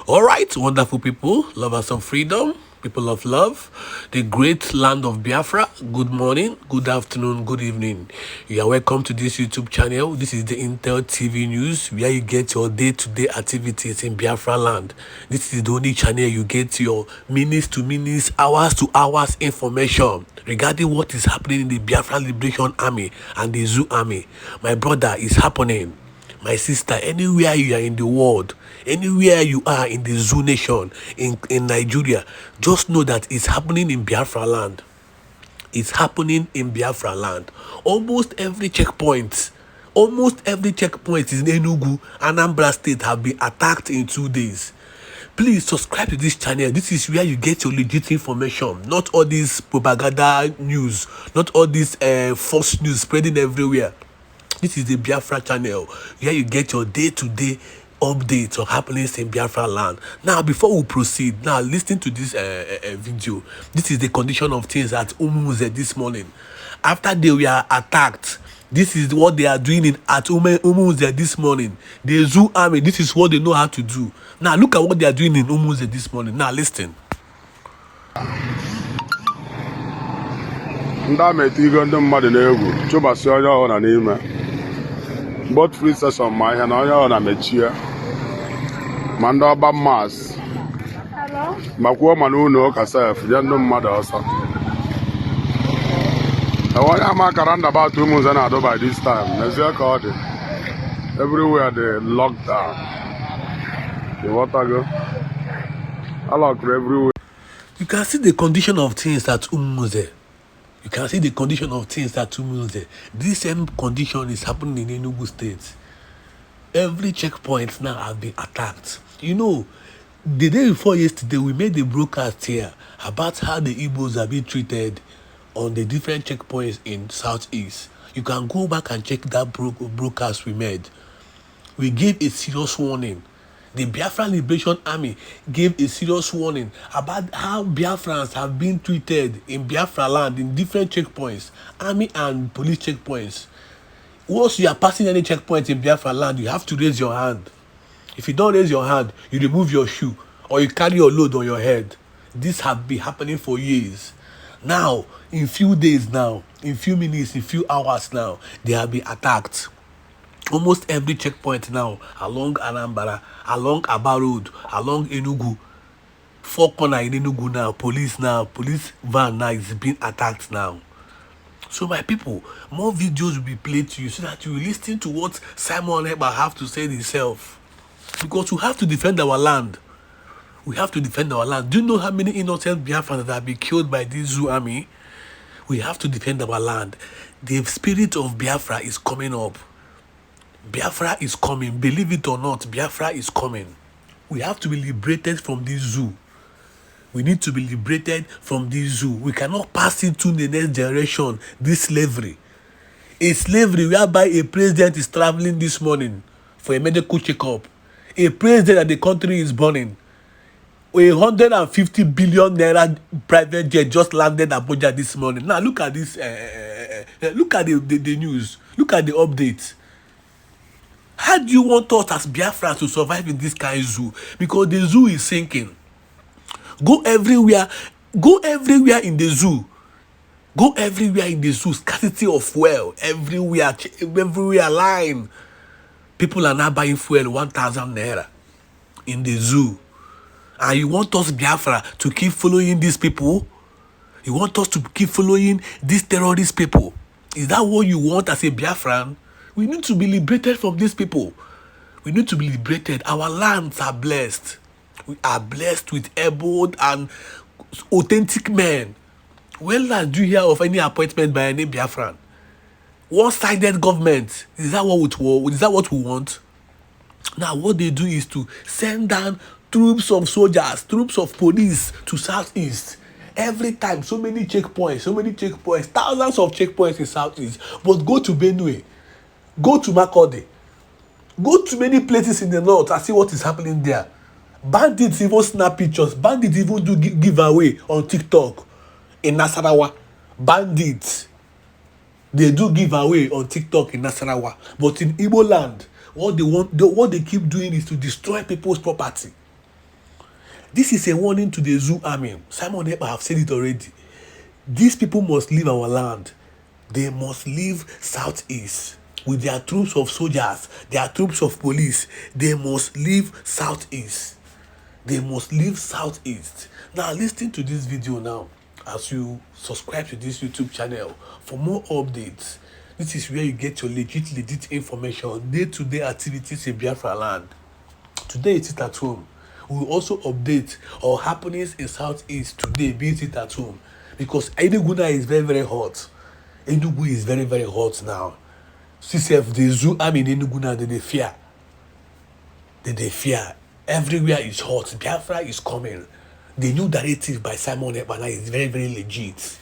All right, wonderful people, lovers of freedom, people of love, the great land of Biafra. Good morning, good afternoon, good evening. You are welcome to this YouTube channel. This is the Intel TV News, where you get your day-to-day activities in Biafra land. This is the only channel you get your minutes to minutes, hours to hours information regarding what is happening in the Biafra Liberation Army and the Zoo Army. My brother, is happening. My sister, anywhere you are in the world, anywhere you are in the Zoo Nation, in Nigeria, just know that it's happening in Biafra land. It's happening in Biafra land. Almost every checkpoint in Enugu, Anambra State have been attacked in 2 days. Please subscribe to this channel. This is where you get your legit information, not all this propaganda news, not all this false news spreading everywhere. This is the Biafra channel, where you get your day-to-day updates of happenings in Biafra land. Now, before we proceed, now listen to this video. This is the condition of things at Umuze this morning. After they were attacked, this is what they are doing at Umuze this morning. The Zoo Army, this is what they know how to do. Now, look at what they are doing in Umuze this morning. Now, listen. Both free session my and on a mechia. Mandaba Mass. Hello? Makua no Casaf, Yandom Mother or something. I want to make around about 2 months and by this time. Nazia called it. Everywhere they locked down. The water go. I lock everywhere. You can see the condition of things at Umuze. You can see the condition of things at Umuze. This same condition is happening in Enugu State. Every checkpoint now have been attacked. You know, the day before yesterday, we made a broadcast here about how the Igbos are being treated on the different checkpoints in Southeast. You can go back and check that broadcast we made. We gave a serious warning. The Biafra Liberation Army gave a serious warning about how Biafrans have been treated in Biafra land in different checkpoints, army and police checkpoints. Once you are passing any checkpoint in Biafra land, you have to raise your hand. If you don't raise your hand, you remove your shoe or you carry your load on your head. This has been happening for years. Now, in few days now, in few minutes, in few hours now, they have been attacked. Almost every checkpoint now, along Anambra, along Aba Road, along Enugu, 4 corner in Enugu now, police van now is being attacked now. So my people, more videos will be played to you so that you will listen to what Simon Ekpa have to say himself. Because we have to defend our land. We have to defend our land. Do you know how many innocent Biafrans that have been killed by this Zoo Army? We have to defend our land. The spirit of Biafra is coming up. Biafra is coming. Believe it or not, Biafra is coming. We have to be liberated from this zoo. We need to be liberated from this zoo. We cannot pass into the next generation this slavery. A slavery whereby a president is traveling this morning for a medical checkup. A president that the country is burning. 150 billion naira private jet just landed Abuja this morning. Now look at this. Look at the news. Look at the updates. How do you want us as Biafrans to survive in this kind of zoo? Because the zoo is sinking. Go everywhere in the zoo. Go everywhere in the zoo. Scarcity of fuel everywhere line. People are now buying fuel 1,000 naira in the zoo. And you want us Biafra to keep following these people? You want us to keep following these terrorist people? Is that what you want as a Biafran? We need to be liberated from these people. We need to be liberated. Our lands are blessed. We are blessed with able and authentic men. When last do you hear of any appointment by any Biafran? One-sided government. Is that what we want? Now, what they do is to send down troops of soldiers, troops of police to Southeast. Every time, so many checkpoints, thousands of checkpoints in Southeast. But go to Benue. Go to Makode. Go to many places in the north and see what is happening there. Bandits even snap pictures. Bandits even do giveaway on TikTok in Nasarawa. Bandits, they do giveaway on TikTok in Nasarawa. But in Igbo land, what they keep doing is to destroy people's property. This is a warning to the Zoo army. Simon Ekpa have said it already. These people must leave our land. They must leave Southeast with their troops of soldiers, their troops of police. They must leave Southeast. They must leave Southeast. Now listen to this video now as you subscribe to this YouTube channel for more updates. This is where you get your legit information, day-to-day activities in Biafra land. Today it is at home. We will also update our happenings in Southeast today, be it at home. Because Enugu now is very hot. Enugu is very hot now. See, the Zoo army in Enugu now, they fear. They fear. Everywhere is hot. Biafra is coming. The new narrative by Simon Ekpa is very legit.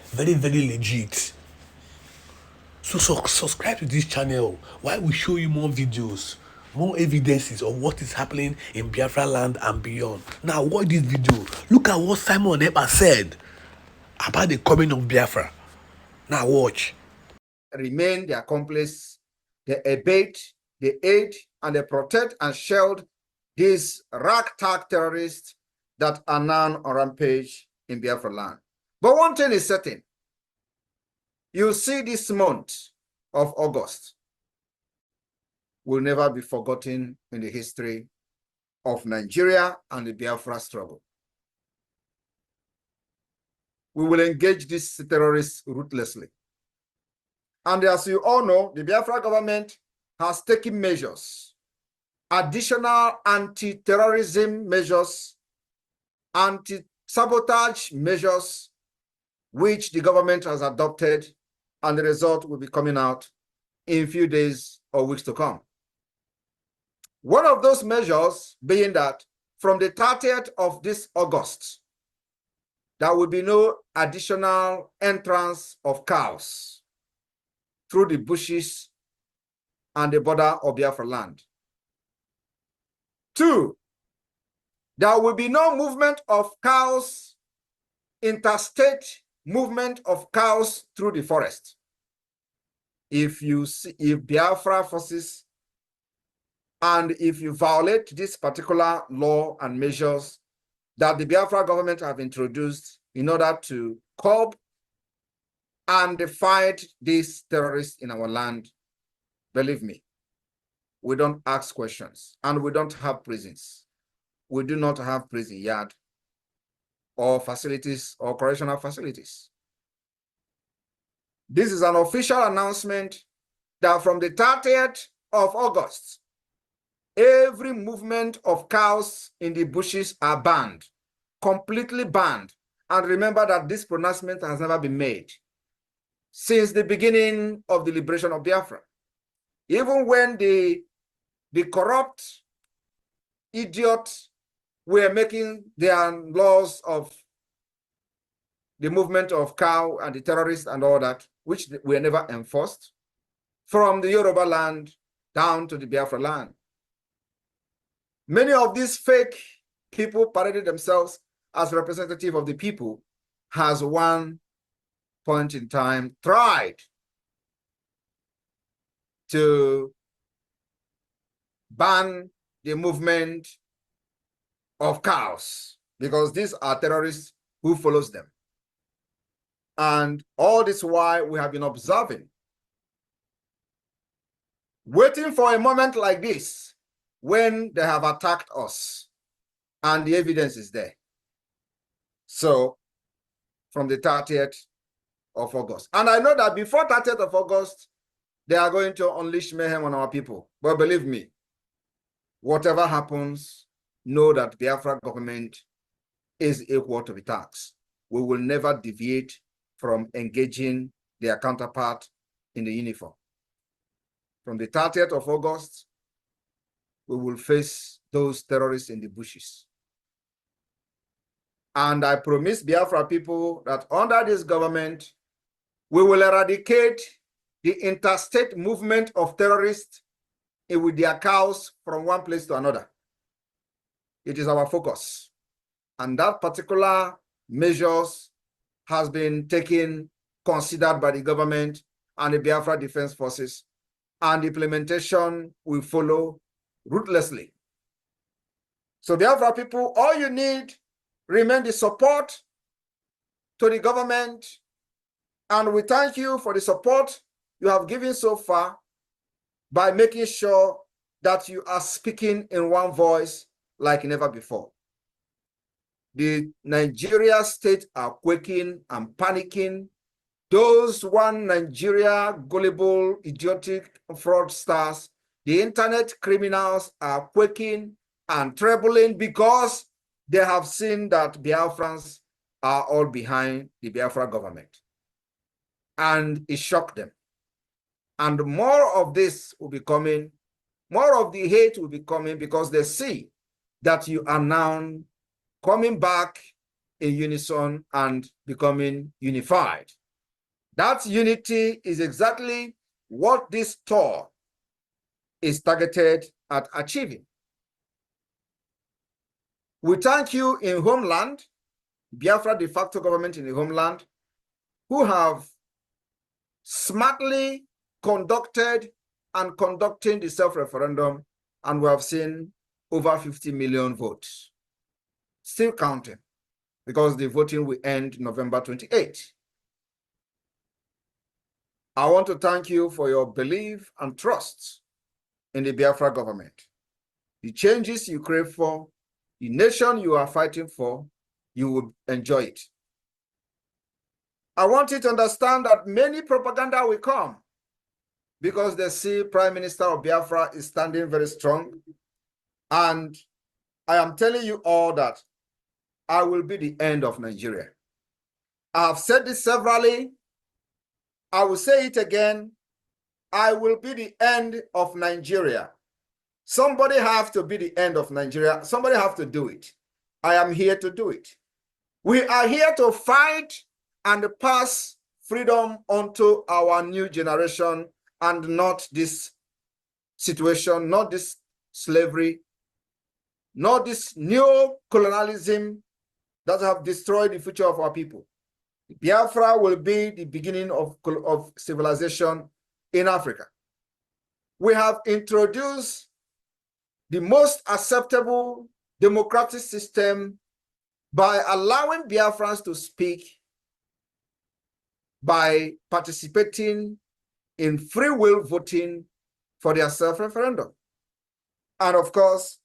Very legit. So subscribe to this channel while we show you more videos, more evidences of what is happening in Biafra land and beyond. Now watch this video. Look at what Simon Ekpa said about the coming of Biafra. Now watch. Remain the accomplice, they abet, they aid, and they protect and shield these ragtag terrorists that are now on rampage in Biafra land. But one thing is certain. You see, this month of August will never be forgotten in the history of Nigeria and the Biafra struggle. We will engage these terrorists ruthlessly. And as you all know, the Biafra government has taken measures, additional anti-terrorism measures, anti-sabotage measures, which the government has adopted, and the result will be coming out in a few days or weeks to come. One of those measures being that from the 30th of this August, there will be no additional entrance of cows through the bushes and the border of Biafra land. 2, there will be no movement of cows, interstate movement of cows through the forest. If Biafra forces and if you violate this particular law and measures that the Biafra government have introduced in order to curb and fight these terrorists in our land, believe me, we don't ask questions and we don't have prisons. We do not have prison yard or facilities or correctional facilities. This is an official announcement that from the 30th of August, every movement of cows in the bushes are banned, completely banned. And remember that this pronouncement has never been made since the beginning of the liberation of Biafra. Even when the corrupt idiots were making their laws of the movement of cow and the terrorists and all that, which were never enforced, from the Yoruba land down to the Biafra land. Many of these fake people paraded themselves as representative of the people, has one point in time tried to ban the movement of cows because these are terrorists who follows them. And all this while we have been observing, waiting for a moment like this when they have attacked us and the evidence is there. So from the 30th of August. And I know that before 30th of August, they are going to unleash mayhem on our people. But believe me, whatever happens, know that the Biafra government is equal to the tax. We will never deviate from engaging their counterpart in the uniform. From the 30th of August, we will face those terrorists in the bushes. And I promise Biafra people that under this government, we will eradicate the interstate movement of terrorists with their cows from one place to another. It is our focus. And that particular measures has been taken, considered by the government and the Biafra Defense Forces, and implementation will follow ruthlessly. So Biafra people, all you need remain the support to the government, and we thank you for the support you have given so far by making sure that you are speaking in one voice like never before. The Nigeria state are quaking and panicking. Those one Nigeria gullible, idiotic fraudsters, the internet criminals are quaking and trembling because they have seen that Biafrans are all behind the Biafra government. And it shocked them. And more of this will be coming, more of the hate will be coming because they see that you are now coming back in unison and becoming unified. That unity is exactly what this tour is targeted at achieving. We thank you in homeland, Biafra de facto government in the homeland, who have smartly conducted and conducting the self-referendum, and we have seen over 50 million votes. Still counting, because the voting will end November 28. I want to thank you for your belief and trust in the Biafra government. The changes you crave for, the nation you are fighting for, you will enjoy it. I want you to understand that many propaganda will come because they see Prime Minister of Biafra is standing very strong. And I am telling you all that I will be the end of Nigeria. I have said this severally. I will say it again. I will be the end of Nigeria. Somebody have to be the end of Nigeria. Somebody have to do it. I am here to do it. We are here to fight and pass freedom onto our new generation, and not this situation, not this slavery, not this new colonialism that have destroyed the future of our people. Biafra will be the beginning of civilization in Africa. We have introduced the most acceptable democratic system by allowing Biafrans to speak, by participating in free will voting for their self-referendum. And of course,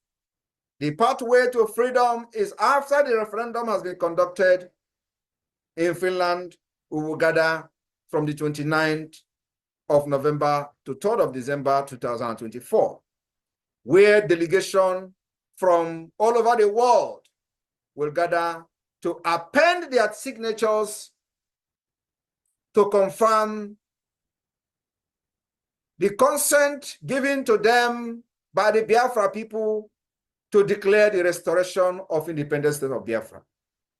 the pathway to freedom is after the referendum has been conducted in Finland. We will gather from the 29th of November to 3rd of December 2024, where delegation from all over the world will gather to append their signatures to confirm the consent given to them by the Biafra people to declare the restoration of independent state of Biafra.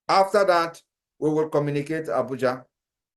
After that, we will communicate to Abuja